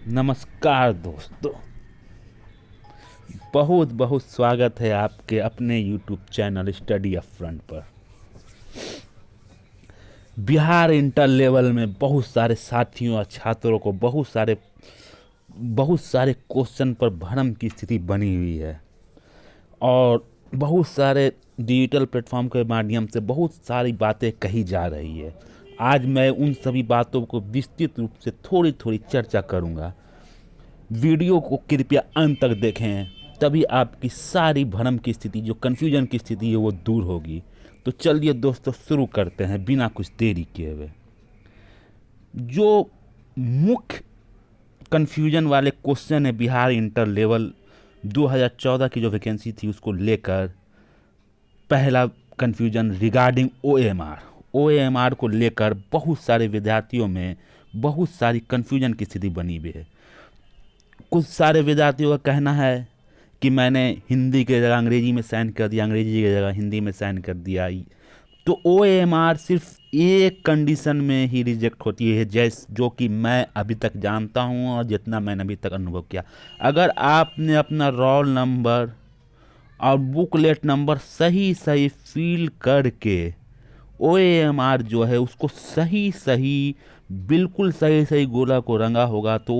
नमस्कार दोस्तों। बहुत बहुत स्वागत है आपके अपने YouTube channel study up front पर। बिहार इंटर लेवल में बहुत सारे साथियों और छात्रों को बहुत सारे क्वेश्चन पर भ्रम की स्थिति बनी हुई है और बहुत सारे डिजिटल प्लेटफॉर्म के माध्यम से बहुत सारी बातें कही जा रही है। आज मैं उन सभी बातों को विस्तृत रूप से थोड़ी थोड़ी चर्चा करूंगा। वीडियो को कृपया अंत तक देखें, तभी आपकी सारी भ्रम की स्थिति, जो कन्फ्यूजन की स्थिति है, वो दूर होगी। तो चलिए दोस्तों, शुरू करते हैं बिना कुछ देरी किए हुए। जो मुख्य कन्फ्यूजन वाले क्वेश्चन है बिहार इंटर लेवल 2014 की जो वैकेंसी थी उसको लेकर, पहला कन्फ्यूजन रिगार्डिंग ओएमआर को लेकर बहुत सारे विद्यार्थियों में बहुत सारी कन्फ्यूजन की स्थिति बनी हुई है। कुछ सारे विद्यार्थियों का कहना है कि मैंने हिंदी के जगह अंग्रेजी में साइन कर दिया, अंग्रेजी की जगह हिंदी में साइन कर दिया। तो ओएमआर सिर्फ एक कंडीशन में ही रिजेक्ट होती है, जो कि मैं अभी तक जानता हूं और जितना मैंने अभी तक अनुभव किया। अगर आपने अपना रोल नंबर और बुकलेट नंबर सही सही फिल करके ओएमआर जो है उसको सही सही, बिल्कुल सही सही गोला को रंगा होगा, तो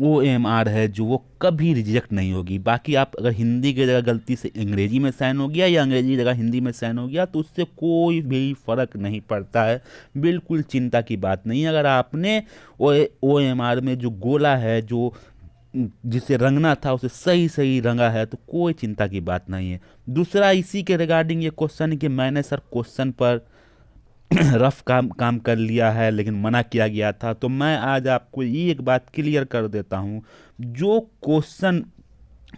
ओएमआर है जो वो कभी रिजेक्ट नहीं होगी। बाकी आप अगर हिंदी की जगह गलती से अंग्रेजी में साइन हो गया या अंग्रेजी की जगह हिंदी में साइन हो गया तो उससे कोई भी फर्क नहीं पड़ता है, बिल्कुल चिंता की बात नहीं है। अगर आपने ओएमआर में जो गोला है, जो जिसे रंगना था उसे सही सही रंगा है, तो कोई चिंता की बात नहीं है। दूसरा इसी के रिगार्डिंग ये क्वेश्चन है कि मैंने सर क्वेश्चन पर रफ काम कर लिया है लेकिन मना किया गया था। तो मैं आज आपको ये एक बात क्लियर कर देता हूँ, जो क्वेश्चन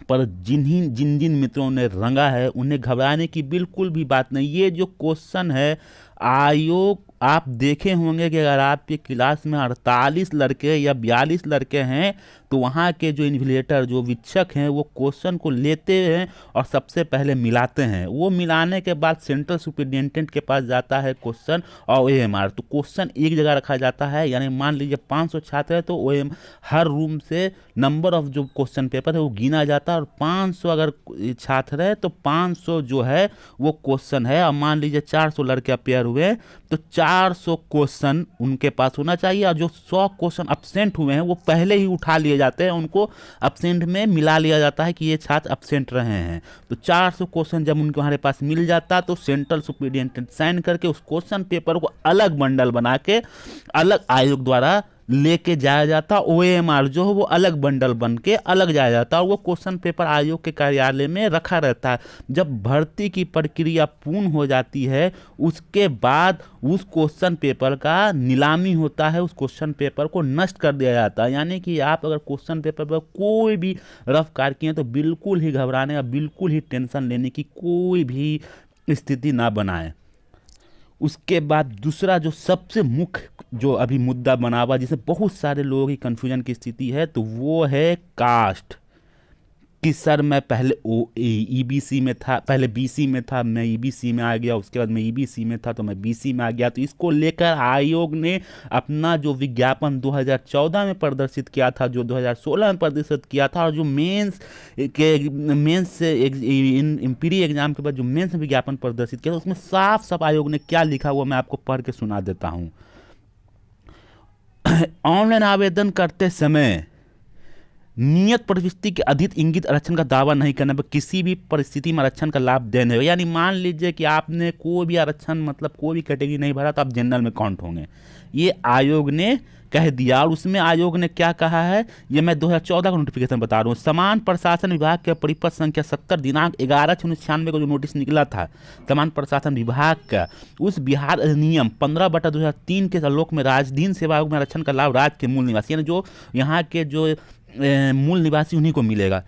पर जिन जिन मित्रों ने रंगा है उन्हें घबराने की बिल्कुल भी बात नहीं। ये जो क्वेश्चन है, आयोग, आप देखे होंगे कि अगर आपके क्लास में 48 लड़के या 42 लड़के हैं तो वहाँ के जो इन्विजिलेटर, जो वीक्षक हैं, वो क्वेश्चन को लेते हैं और सबसे पहले मिलाते हैं। वो मिलाने के बाद सेंट्रल सुपरिटेंडेंट के पास जाता है क्वेश्चन और ओएमआर। तो क्वेश्चन एक जगह रखा जाता है, यानी मान लीजिए 500 छात्र है तो ओएम हर रूम से नंबर ऑफ जो क्वेश्चन पेपर है वो गिना जाता है और 500 अगर छात्र है तो 500 जो है वो क्वेश्चन है। और मान लीजिए 400 लड़के अपेयर हुए तो 400 क्वेश्चन उनके पास होना चाहिए और जो 100 क्वेश्चन अब्सेंट हुए हैं वो पहले ही उठा लिए जाते हैं, उनको अब्सेंट में मिला लिया जाता है कि ये छात्र अब्सेंट रहे हैं। तो 400 क्वेश्चन जब उनके हमारे पास मिल जाता तो सेंट्रल सुपरिटेंडेंट साइन करके उस क्वेश्चन पेपर को अलग बंडल बना के अलग आयोग द्वारा लेके जाया जाता। ओएमआर जो है वो अलग बंडल बन के अलग जाया जाता और वो क्वेश्चन पेपर आयोग के कार्यालय में रखा रहता है। जब भर्ती की प्रक्रिया पूर्ण हो जाती है उसके बाद उस क्वेश्चन पेपर का नीलामी होता है, उस क्वेश्चन पेपर को नष्ट कर दिया जाता है। यानी कि आप अगर क्वेश्चन पेपर पर कोई भी रफ कार्य किए तो बिल्कुल ही घबराने या बिल्कुल ही टेंशन लेने की कोई भी स्थिति ना बनाए। उसके बाद दूसरा जो सबसे मुख्य जो अभी मुद्दा बना हुआ, जिसे बहुत सारे लोगों की कन्फ्यूजन की स्थिति है, तो वो है कास्ट। कि सर मैं पहले ईबीसी में था, पहले बीसी में था, मैं ईबीसी में आ गया, उसके बाद मैं ईबीसी में था तो मैं बीसी में आ गया। तो इसको लेकर आयोग ने अपना जो विज्ञापन 2014 में प्रदर्शित किया था, जो 2016 में प्रदर्शित किया था, और जो मेंस से प्री एग्जाम के बाद जो मेंस विज्ञापन प्रदर्शित किया था, उसमें साफ साफ आयोग ने क्या लिखा हुआ मैं आपको पढ़ के सुना देता हूँ। ऑनलाइन आवेदन करते समय नियत प्रविष्टि के अधिक इंगित आरक्षण का दावा नहीं करने पर किसी भी परिस्थिति में आरक्षण का लाभ देने होगा। यानी मान लीजिए कि आपने कोई भी आरक्षण, मतलब कोई भी कैटेगरी नहीं भरा तो आप जनरल में काउंट होंगे, ये आयोग ने कह दिया। और उसमें आयोग ने क्या कहा है, ये मैं 2014 का नोटिफिकेशन बता रहा हूँ। समान प्रशासन विभाग के परिपत्र संख्या 70 दिनांक 11/6/1996 को जो नोटिस निकला था समान प्रशासन विभाग का, उस बिहार अधिनियम 15/2003 के आलोक में राजधीन सेवा आयोग में आरक्षण का लाभ राज्य के मूल निवासी, यानी जो यहाँ के जो मूल निवासी, उन्हीं को मिलेगा।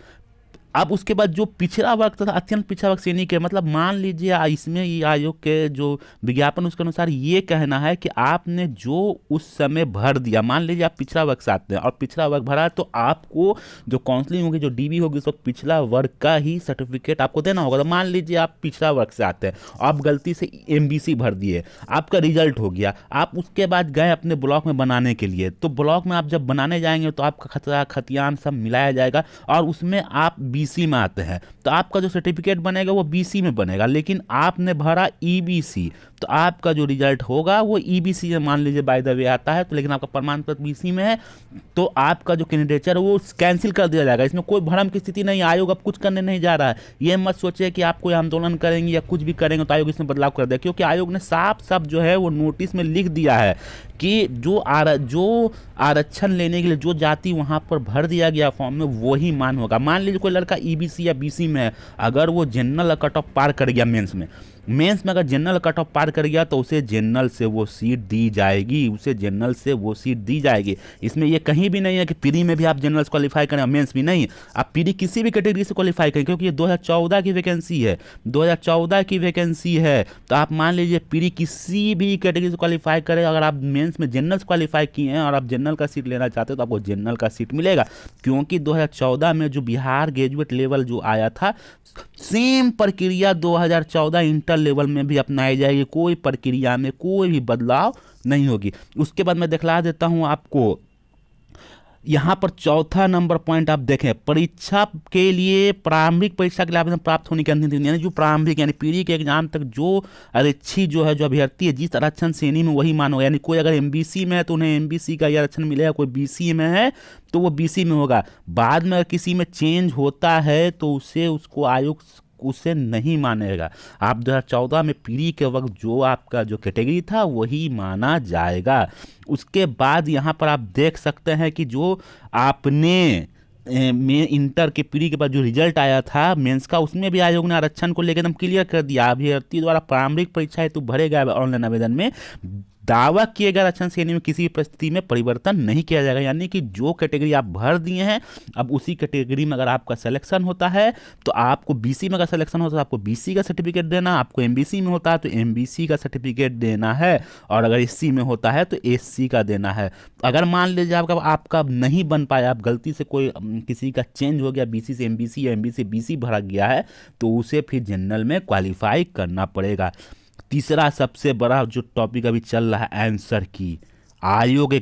अब उसके बाद जो पिछड़ा वर्ग तथा अत्यंत पिछड़ा वर्ग श्रेणी के, मतलब मान लीजिए इसमें ये आयोग के जो विज्ञापन उसके अनुसार ये कहना है कि आपने जो उस समय भर दिया, मान लीजिए आप पिछड़ा वर्ग से आते हैं और पिछड़ा वर्ग भरा है, तो आपको जो काउंसलिंग होगी, जो डीबी होगी, उस वक्त पिछड़ा वर्ग का ही सर्टिफिकेट आपको देना होगा। तो मान लीजिए आप पिछड़ा वर्ग से आते हैं, आप गलती से एमबीसी भर दिए, आपका रिजल्ट हो गया, आप उसके बाद गए अपने ब्लॉक में बनाने के लिए, तो ब्लॉक में आप जब बनाने जाएंगे तो आपका खतरा खतियान सब मिलाया जाएगा और उसमें आप बीसी में आते हैं, तो आपका जो सर्टिफिकेट बनेगा वो बीसी में बनेगा। लेकिन आपने भरा ईबीसी, तो आपका जो रिजल्ट होगा वो ईबीसी में मान लीजिए बाय द वे आता है, तो लेकिन आपका प्रमाण पत्र बीसी में है, तो आपका जो कैंडिडेचर है वो कैंसिल कर दिया जाएगा। इसमें कोई भ्रम की स्थिति नहीं, आयोग अब कुछ करने नहीं जा रहा है। ये मत सोचिए कि आप कोई आंदोलन करेंगे या कुछ भी करेंगे तो आयोग इसमें बदलाव कर देगा, क्योंकि आयोग ने साफ साफ जो है वो नोटिस में लिख दिया है कि जो आरक्षण लेने के लिए जो जाति वहाँ पर भर दिया गया फॉर्म में वही मान होगा। मान लीजिए कोई लड़का ईबीसी या बीसी में है, अगर वो जनरल कट ऑफ पार कर गया मेंस में अगर जनरल कट ऑफ पार कर गया तो उसे जनरल से वो सीट दी जाएगी, उसे जनरल से वो सीट दी जाएगी। इसमें ये कहीं भी नहीं है कि प्री में भी आप जनरल से क्वालिफाई करें, मेंस भी नहीं, आप प्री किसी भी कैटेगरी से क्वालिफाई करें, क्योंकि ये 2014 की वैकेंसी है, 2014 की वैकेंसी है। तो आप मान लीजिए प्री किसी भी कैटेगरी से क्वालिफाई करें, अगर आप मेंस में जनरल से क्वालिफाई किए हैं और आप जनरल का सीट लेना चाहते हो तो आपको जनरल का सीट मिलेगा, क्योंकि 2014 में जो बिहार ग्रेजुएट लेवल जो आया था, सेम प्रक्रिया 2014 इंटर लेवल में भी अपनाई जाएगी, कोई प्रक्रिया में कोई भी बदलाव नहीं होगी। उसके बाद मैं दिखला देता हूं आपको, यहाँ पर चौथा नंबर पॉइंट आप देखें, परीक्षा के लिए प्रारंभिक परीक्षा के लिए आवेदन प्राप्त होने की अंतिम तिथि, यानी जो प्रारंभिक यानी पीढ़ी के एग्जाम तक जो आरक्षी जो है, जो अभ्यर्थी है जिस आरक्षण श्रेणी में वही मान होगा। यानी कोई अगर एमबीसी में है तो उन्हें एमबीसी का यह आरक्षण मिलेगा, कोई बीसी में है तो वो बीसी में होगा। बाद में अगर किसी में चेंज होता है तो उसको आयोग उसे नहीं मानेगा। आप 2014 में पीढ़ी के वक्त जो आपका जो कैटेगरी था वही माना जाएगा। उसके बाद यहाँ पर आप देख सकते हैं कि जो आपने में इंटर के पीढ़ी के बाद जो रिजल्ट आया था मेंस का, उसमें भी आयोग ने आरक्षण को लेकर एकदम क्लियर कर दिया, अभ्यर्थी द्वारा प्रारंभिक परीक्षा हेतु भरे गए ऑनलाइन आवेदन में दावा किए गए आरक्षण श्रेणी में किसी भी परिस्थिति में परिवर्तन नहीं किया जाएगा। यानी कि जो कैटेगरी आप भर दिए हैं, अब उसी कैटेगरी में अगर आपका सिलेक्शन होता है तो आपको बीसी में अगर सिलेक्शन होता है तो आपको बीसी का सर्टिफिकेट देना, आपको एमबीसी में होता है तो एमबीसी का सर्टिफिकेट देना है, और अगर एससी में होता है तो एससी का देना है। अगर मान लीजिए आपका नहीं बन पाया, आप गलती से कोई किसी का चेंज हो गया, बीसी से एमबीसी या एमबीसी से बीसी भरा गया है, तो उसे फिर जनरल में क्वालिफाई करना पड़ेगा। तीसरा सबसे बड़ा जो टॉपिक अभी चल रहा है आंसर की, आयोग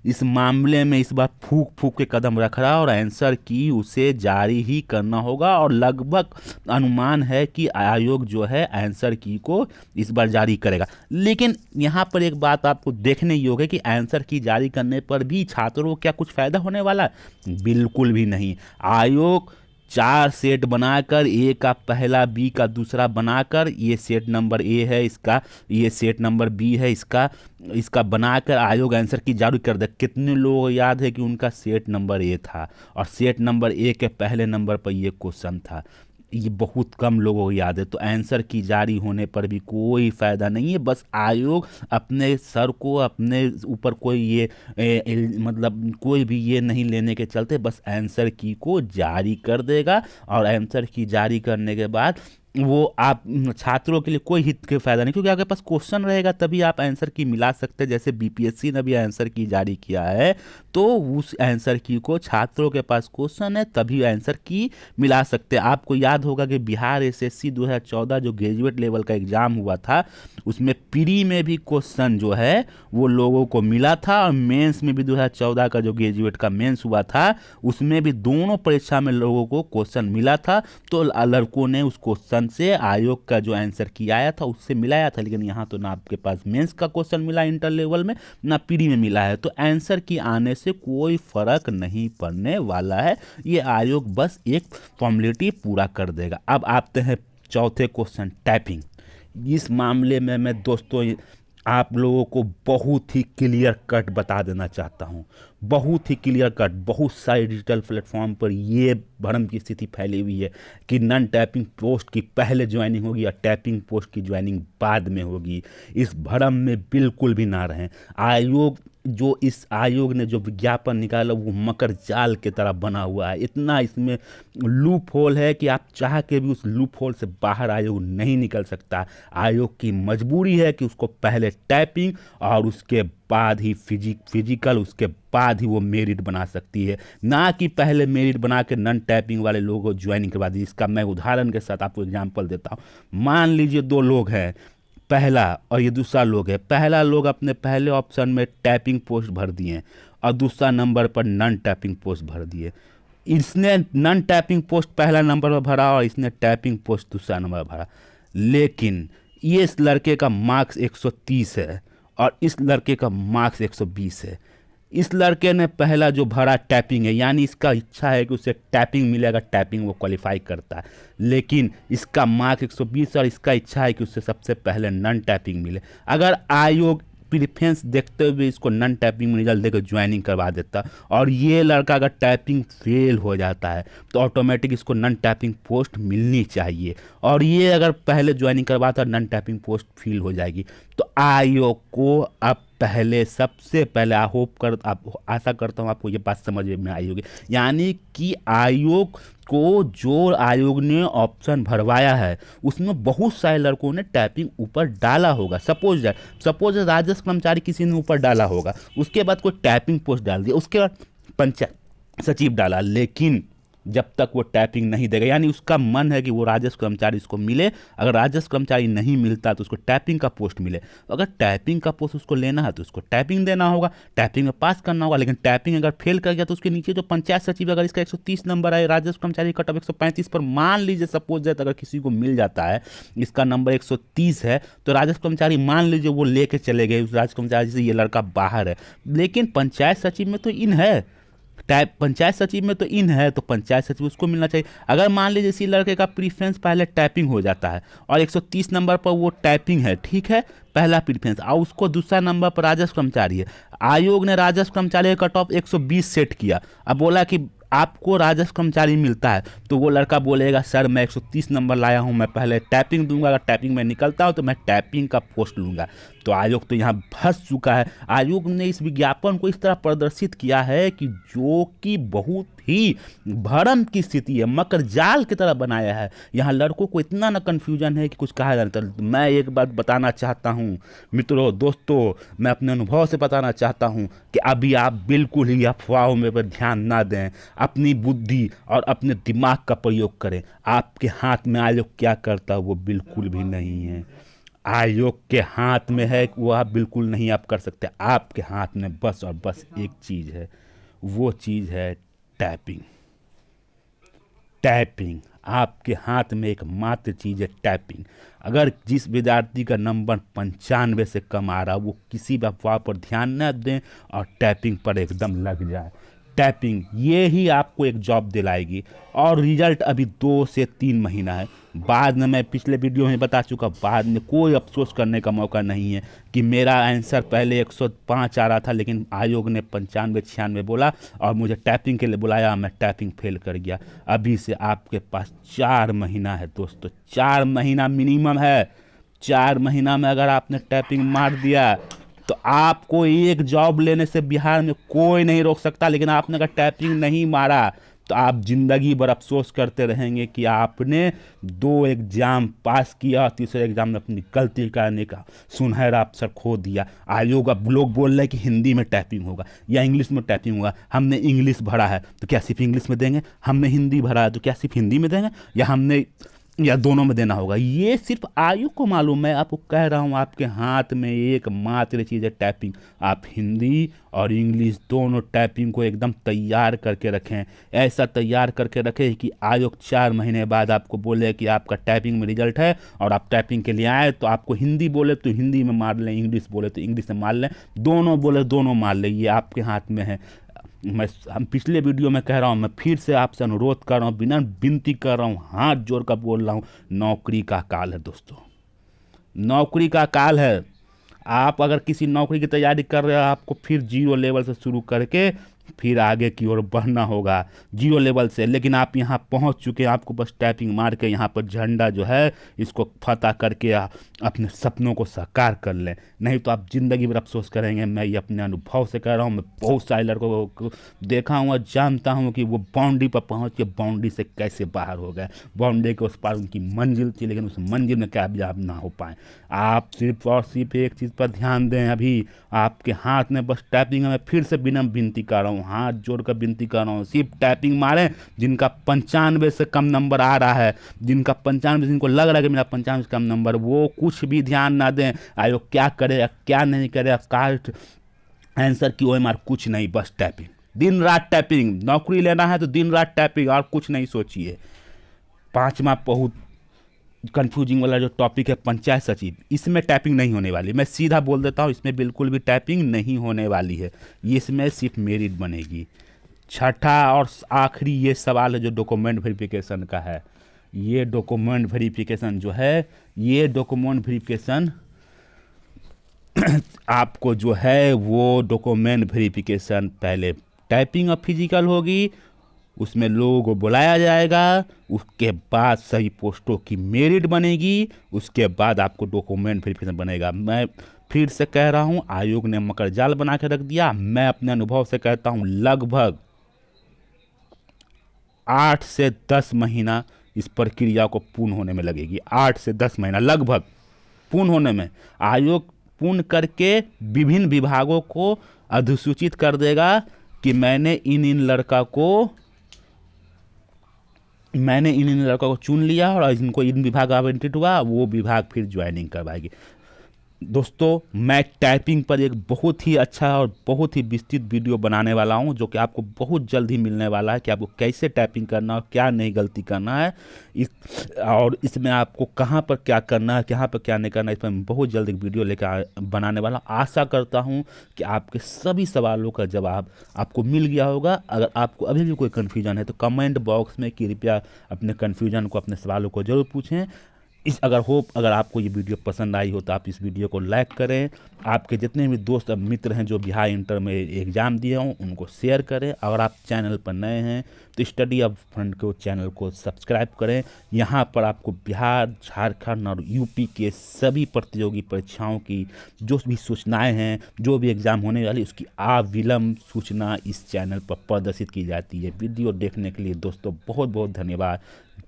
इस मामले में इस बार फूक फूक के कदम रख रहा है और आंसर की उसे जारी ही करना होगा, और लगभग अनुमान है कि आयोग जो है आंसर की को इस बार जारी करेगा। लेकिन यहाँ पर एक बात आपको देखने योग्य है कि आंसर की जारी करने पर भी छात्रों को क्या कुछ फायदा होने वाला है? बिल्कुल भी नहीं। आयोग 4 सेट बनाकर, ए का पहला, बी का दूसरा बनाकर, ये सेट नंबर ए है इसका, ये सेट नंबर बी है इसका बनाकर आयोग आंसर की जारी कर दे। कितने लोगों को याद है कि उनका सेट नंबर ए था और सेट नंबर ए के पहले नंबर पर ये क्वेश्चन था? ये बहुत कम लोगों को याद है। तो आंसर की जारी होने पर भी कोई फायदा नहीं है, बस आयोग अपने सर को, अपने ऊपर कोई ये मतलब कोई भी ये नहीं लेने के चलते बस आंसर की को जारी कर देगा, और आंसर की जारी करने के बाद वो आप छात्रों के लिए कोई हित के फायदा नहीं, क्योंकि आपके पास क्वेश्चन रहेगा तभी आप आंसर की मिला सकते हैं। जैसे बीपीएससी ने भी आंसर की जारी किया है, तो उस आंसर की को छात्रों के पास क्वेश्चन है तभी आंसर की मिला सकते हैं। आपको याद होगा कि बिहार एसएससी 2014 जो ग्रेजुएट लेवल का एग्जाम हुआ था, उसमें प्री में भी क्वेश्चन जो है वो लोगों को मिला था, और मेंस में भी 2014 का जो ग्रेजुएट का मेंस हुआ था उसमें भी दोनों परीक्षा में लोगों को क्वेश्चन मिला था। तो लड़कों ने उस क्वेश्चन से आयोग का जो आंसर की आया था उससे मिलाया था। लेकिन यहाँ तो ना आपके पास मेंस का क्वेश्चन मिला इंटर लेवल में, ना प्री में मिला है, तो आंसर की आने से कोई फर्क नहीं पड़ने वाला है। ये आयोग बस एक फॉर्मेलिटी पूरा कर देगा। अब आते हैं चौथे क्वेश्चन, टाइपिंग। इस मामले में मैं दोस्तों आप लोगों को बहुत ही क्लियर कट बता देना चाहता हूँ, बहुत ही क्लियर कट। बहुत सारे डिजिटल प्लेटफॉर्म पर ये भ्रम की स्थिति फैली हुई है कि नॉन टैपिंग पोस्ट की पहले ज्वाइनिंग होगी और टैपिंग पोस्ट की ज्वाइनिंग बाद में होगी। इस भ्रम में बिल्कुल भी ना रहें। आयोग जो इस आयोग ने जो विज्ञापन निकाला वो मकर जाल की तरह बना हुआ है। इतना इसमें लूप होल है कि आप चाह के भी उस लूप होल से बाहर आयोग नहीं निकल सकता। आयोग की मजबूरी है कि उसको पहले टाइपिंग और उसके बाद ही फिजिकल, उसके बाद ही वो मेरिट बना सकती है, ना कि पहले मेरिट बना के नॉन टाइपिंग वाले लोगों को ज्वाइनिंग करवा दी। इसका मैं उदाहरण के साथ आपको एग्जाम्पल देता हूँ। मान लीजिए दो लोग हैं, पहला और ये दूसरा लोग है। पहला लोग अपने पहले ऑप्शन में टाइपिंग पोस्ट भर दिए और दूसरा नंबर पर नॉन टाइपिंग पोस्ट भर दिए। इसने नॉन टाइपिंग पोस्ट पहला नंबर पर भरा और इसने टाइपिंग पोस्ट दूसरा नंबर पर भरा, लेकिन ये इस लड़के का मार्क्स 130 है और इस लड़के का मार्क्स 120 है। इस लड़के ने पहला जो भरा टाइपिंग है, यानी इसका इच्छा है कि उसे टाइपिंग मिलेगा, टाइपिंग वो क्वालिफाई करता है, लेकिन इसका मार्क्स 120 और इसका इच्छा है कि उसे सबसे पहले नॉन टाइपिंग मिले। अगर आयोग प्रीफरेंस देखते हुए इसको नॉन टाइपिंग में रिजल्ट देकर ज्वाइनिंग करवा देता और ये लड़का अगर टाइपिंग फेल हो जाता है तो ऑटोमेटिक इसको नॉन टाइपिंग पोस्ट मिलनी चाहिए, और ये अगर पहले ज्वाइनिंग करवाता नॉन टाइपिंग पोस्ट फिल हो जाएगी। तो आयोग को अब पहले, सबसे पहले आशा करता हूँ आपको ये बात समझ में आई होगी, यानी कि आयोग को जो आयोग ने ऑप्शन भरवाया है उसमें बहुत सारे लड़कों ने टाइपिंग ऊपर डाला होगा। सपोज राजस्व कर्मचारी किसी ने ऊपर डाला होगा, उसके बाद कोई टाइपिंग पोस्ट डाल दिया, उसके बाद पंचायत सचिव डाला, लेकिन जब तक वो टाइपिंग नहीं देगा, यानी उसका मन है कि वो राजस्व कर्मचारी इसको मिले। अगर राजस्व कर्मचारी नहीं मिलता तो उसको टाइपिंग का पोस्ट मिले। अगर टाइपिंग का पोस्ट उसको लेना है तो उसको टाइपिंग देना होगा, टाइपिंग में पास करना होगा, लेकिन टाइपिंग अगर फेल कर गया तो उसके नीचे जो पंचायत सचिव, अगर इसका 130 नंबर आए, राजस्व कर्मचारी कट ऑफ 135 पर मान लीजिए सपोज दैट अगर किसी को मिल जाता है, इसका नंबर 130 है, तो राजस्व कर्मचारी मान लीजिए वो लेके चले गए, उस राजस्व कर्मचारी से ये लड़का बाहर है, लेकिन पंचायत सचिव में तो इन है, पंचायत सचिव में तो इन है, तो पंचायत सचिव उसको मिलना चाहिए। अगर मान लीजिए इसी लड़के का प्रीफरेंस पहले टाइपिंग हो जाता है और 130 नंबर पर वो टाइपिंग है, ठीक है, पहला प्रीफरेंस, और उसको दूसरा नंबर पर राजस्व कर्मचारी है, आयोग ने राजस्व कर्मचारी का कट ऑफ 120 सेट किया, अब बोला कि आपको राजस्व कर्मचारी मिलता है, तो वो लड़का बोलेगा सर मैं 130 नंबर लाया हूं, मैं पहले टाइपिंग दूंगा, अगर टाइपिंग में निकलता हूं तो मैं टाइपिंग का पोस्ट लूंगा। तो आयोग तो यहाँ फंस चुका है। आयोग ने इस विज्ञापन को इस तरह प्रदर्शित किया है कि जो कि बहुत ही भ्रम की स्थिति है, मकर जाल की तरह बनाया है। यहाँ लड़कों को इतना ना कन्फ्यूजन है कि कुछ कहा जाता है। मैं एक बात बताना चाहता हूँ मित्रों, दोस्तों, मैं अपने अनुभव से बताना चाहता हूँ कि अभी आप बिल्कुल ही अफवाहों में पर ध्यान ना दें, अपनी बुद्धि और अपने दिमाग का प्रयोग करें। आपके हाथ में आयोग क्या करता है वो बिल्कुल भी नहीं है। आयोग के हाथ में है वो आप बिल्कुल नहीं आप कर सकते। आपके हाथ में बस और बस एक चीज़ है, वो चीज़ है टाइपिंग। टाइपिंग आपके हाथ में एक मात्र चीज़ है, टाइपिंग। अगर जिस विद्यार्थी का नंबर 95 से कम आ रहा, वो किसी भी अफवाह पर ध्यान न दें और टाइपिंग पर एकदम लग जाए। टाइपिंग ये ही आपको एक जॉब दिलाएगी, और रिजल्ट अभी 2 से 3 महीना है। बाद में मैं पिछले वीडियो में बता चुका, बाद में कोई अफसोस करने का मौका नहीं है कि मेरा आंसर पहले 105 आ रहा था, लेकिन आयोग ने 95-96 बोला और मुझे टाइपिंग के लिए बुलाया, मैं टाइपिंग फेल कर गया। अभी से आपके पास 4 महीना है दोस्तों, 4 महीना मिनिमम है। 4 महीना में अगर आपने टाइपिंग मार दिया तो आपको एक जॉब लेने से बिहार में कोई नहीं रोक सकता, लेकिन आपने अगर टाइपिंग नहीं मारा तो आप जिंदगी भर अफसोस करते रहेंगे कि आपने 2 एग्जाम पास किया, तीसरे एग्जाम में अपनी गलती करने का सुनहरा अवसर खो दिया। आयोग अब लोग बोल रहे हैं कि हिंदी में टाइपिंग होगा या इंग्लिश में टाइपिंग होगा। हमने इंग्लिश भरा है तो क्या सिर्फ इंग्लिश में देंगे, हमने हिंदी भरा है तो क्या सिर्फ हिंदी में देंगे, या दोनों में देना होगा। ये सिर्फ आयोग को मालूम। मैं आपको कह रहा हूँ आपके हाथ में एक मात्र चीज़ है, टाइपिंग। आप हिंदी और इंग्लिश दोनों टाइपिंग को एकदम तैयार करके रखें, ऐसा तैयार करके रखें कि आयोग 4 महीने बाद आपको बोले कि आपका टाइपिंग में रिजल्ट है और आप टाइपिंग के लिए आए, तो आपको हिंदी बोले तो हिंदी में मार लें, इंग्लिश बोले तो इंग्लिश में मार लें, दोनों बोले दोनों मार लें। ये आपके हाथ में है। हम पिछले वीडियो में कह रहा हूँ, मैं फिर से आपसे अनुरोध कर रहा हूँ, बिना विनती कर रहा हूँ, हाथ जोड़ कर बोल रहा हूँ, नौकरी का काल है दोस्तों, नौकरी का काल है। आप अगर किसी नौकरी की तैयारी कर रहे हो, आपको फिर 0 लेवल से शुरू करके फिर आगे की ओर बढ़ना होगा 0 लेवल से। लेकिन आप यहाँ पहुँच चुके हैं, आपको बस टाइपिंग मार के यहाँ पर झंडा जो है इसको फतह करके अपने सपनों को साकार कर लें, नहीं तो आप ज़िंदगी भर अफसोस करेंगे। मैं ये अपने अनुभव से कह रहा हूँ, मैं बहुत सारे लड़कों को देखा हूँ और जानता हूँ कि वो बाउंड्री पर पहुँच के बाउंड्री से कैसे बाहर हो गए। बाउंड्री के उस पार उनकी मंजिल थी, लेकिन उस मंजिल में कामयाब ना हो पाए। आप सिर्फ और सिर्फ एक चीज़ पर ध्यान दें, अभी आपके हाथ में बस टाइपिंग है। मैं फिर से विनम्र विनती कर रहा हूँ, हाथ जोड़कर विनती कर रहा हूँ, सिर्फ टाइपिंग मारें। जिनका 95 से कम नंबर आ रहा है, जिनका 95, जिनको लग रहा है कि मेरा 95 से कम नंबर, वो कुछ भी ध्यान ना दें आयोग क्या करे क्या नहीं करे, कास्ट आंसर की OMR कुछ नहीं, बस टाइपिंग, दिन रात टाइपिंग। नौकरी लेना है तो दिन रात टाइपिंग और कुछ नहीं सोचिए। 5वां बहुत कंफ्यूजिंग वाला जो टॉपिक है पंचायत सचिव, इसमें टाइपिंग नहीं होने वाली। मैं सीधा बोल देता हूँ, इसमें बिल्कुल भी टाइपिंग नहीं होने वाली है, इसमें सिर्फ मेरिट बनेगी। छठा और आखिरी ये सवाल है जो डॉक्यूमेंट वेरिफिकेशन का है। ये डॉक्यूमेंट वेरिफिकेशन जो है, ये डॉक्यूमेंट वेरिफिकेशन आपको जो है वो डॉक्यूमेंट वेरिफिकेशन पहले टाइपिंग और फिजिकल होगी, उसमें लोगों को बुलाया जाएगा, उसके बाद सही पोस्टों की मेरिट बनेगी, उसके बाद आपको डॉक्यूमेंट वेरिफिकेशन बनेगा। मैं फिर से कह रहा हूँ, आयोग ने मकर जाल बना के रख दिया। मैं अपने अनुभव से कहता हूँ लगभग 8 से 10 महीना इस प्रक्रिया को पूर्ण होने में लगेगी। 8 से 10 महीना लगभग पूर्ण होने में। आयोग पूर्ण करके विभिन्न विभागों को अधिसूचित कर देगा कि मैंने इन लड़का को चुन लिया और इनको इन विभाग आवंटित हुआ, वो विभाग फिर ज्वाइनिंग करवाएगी। दोस्तों, मैं टाइपिंग पर एक बहुत ही अच्छा और बहुत ही विस्तृत वीडियो बनाने वाला हूं, जो कि आपको बहुत जल्द ही मिलने वाला है कि आपको कैसे टाइपिंग करना है और क्या नहीं गलती करना है, और इसमें आपको कहां पर क्या करना है, कहां पर क्या नहीं करना है, इस पर मैं बहुत जल्द एक वीडियो लेकर बनाने वाला हूं। आशा करता हूं कि आपके सभी सवालों का जवाब आपको मिल गया होगा। अगर आपको अभी भी कोई कन्फ्यूजन है तो कमेंट बॉक्स में कृपया अपने कन्फ्यूजन को, अपने सवालों को जरूर पूछें। अगर आपको ये वीडियो पसंद आई हो तो आप इस वीडियो को लाइक करें। आपके जितने भी दोस्त और मित्र हैं जो बिहार इंटर में एग्ज़ाम दिए हों उनको शेयर करें। अगर आप चैनल पर नए हैं तो स्टडी अप फ्रंट को चैनल को सब्सक्राइब करें। यहाँ पर आपको बिहार, झारखंड और यूपी के सभी प्रतियोगी परीक्षाओं की जो भी सूचनाएँ हैं, जो भी एग्ज़ाम होने वाली, उसकी अविलंब सूचना इस चैनल पर प्रदर्शित की जाती है। वीडियो देखने के लिए दोस्तों बहुत बहुत धन्यवाद।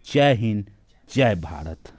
जय हिंद, जय भारत।